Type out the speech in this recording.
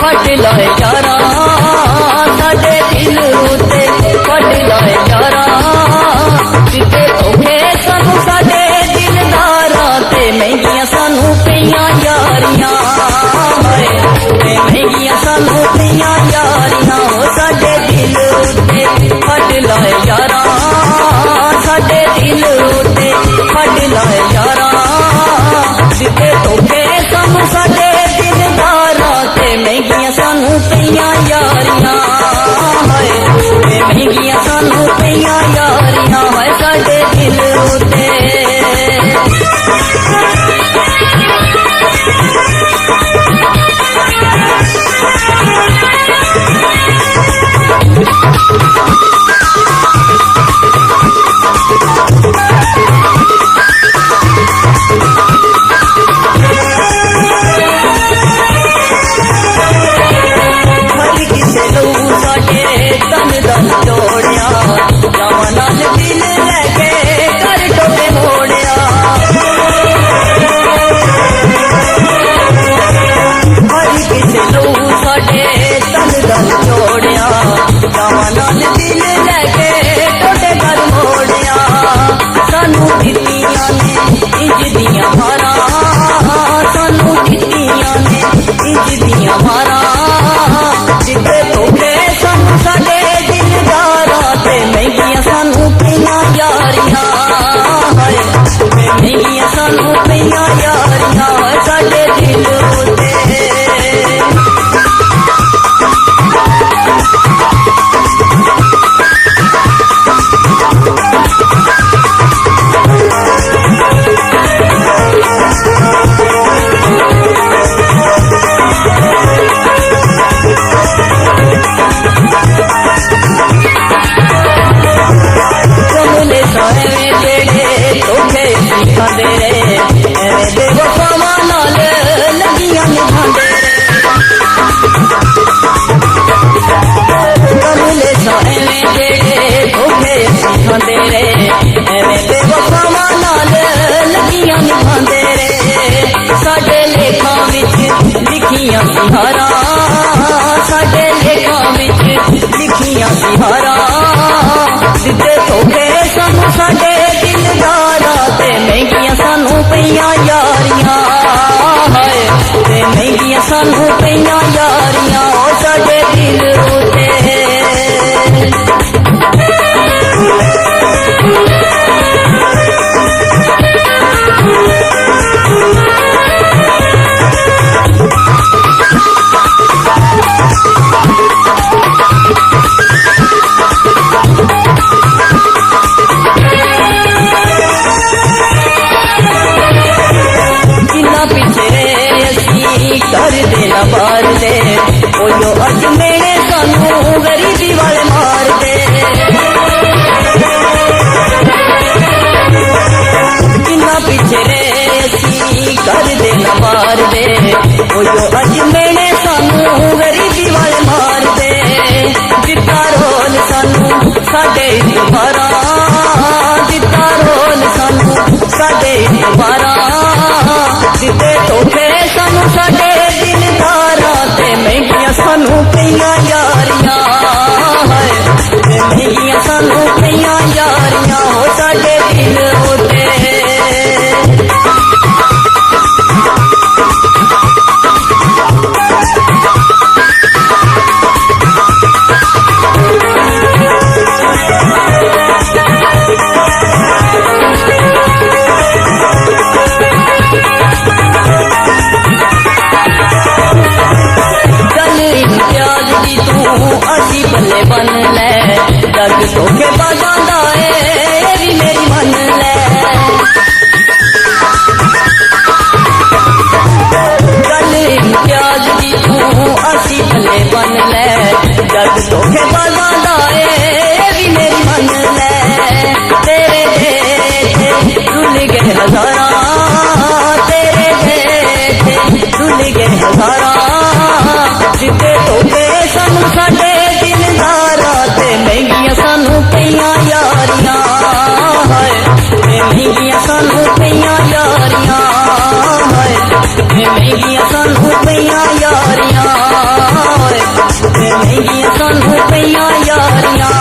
फट लाए यारा साडे दिल उत्ते फट लाए यारा जिते धोखे सानू साडे दिलदारां ते महंगियां सानू पईयां यारियां महंगियां सानू पईयां यारियां हो साडे दिल उत्ते फट लाए यारा साडे दिल उत्ते फट लाए यारा जिते धोखे सानू साडे दिलदारां ते महंगियां सानू पईयां यारियां महंगियां सानू पईयां यारियां है साडे दिल उत्ते सिहारा साडे लेखां विच लिखियां सिहारा जिते धोखे सानू साडे दिलदारां ते महंगियां सानू पईयां यारियां ते महंगियां सानू पईयां यारियां ओ साडे दिल उत्ते कर देना बार दे ओ जो अज मेरे सानू गरीबी वाले मार दे जिन्ना पीछे रे असी कर देना बार दे ओ जो अज मेरे सानू गरीबी वाले मार दे जितना रोल सानू साडे दुबारा जितना रोल सानू साडे दुबारा जिते धोखे सानू साडे दिलदारां ते महंगियां सानू पईयां यारियां महंगियां सानू पईयां यारियां हो साडे दिल उत्ते बल्ले बन ले जग धोखे बाजां दा ए भी मेरी मन ले गल इम्तियाज दी तू असी बल्ले बन ले जग धोखे बाजां दा ए भी मेरी मन ले तेरे देते रुल गए हजारा तेरे देते रुल गए हजारा जिते धोखे सानू साडे महंगियां सानू पईयां यारियां महंगियां सानू पईयां यारियां महंगियां सानू पईयां यारियां ਸਾਨੂੰ ਪਈਆਂ ਯਾਰੀਆਂ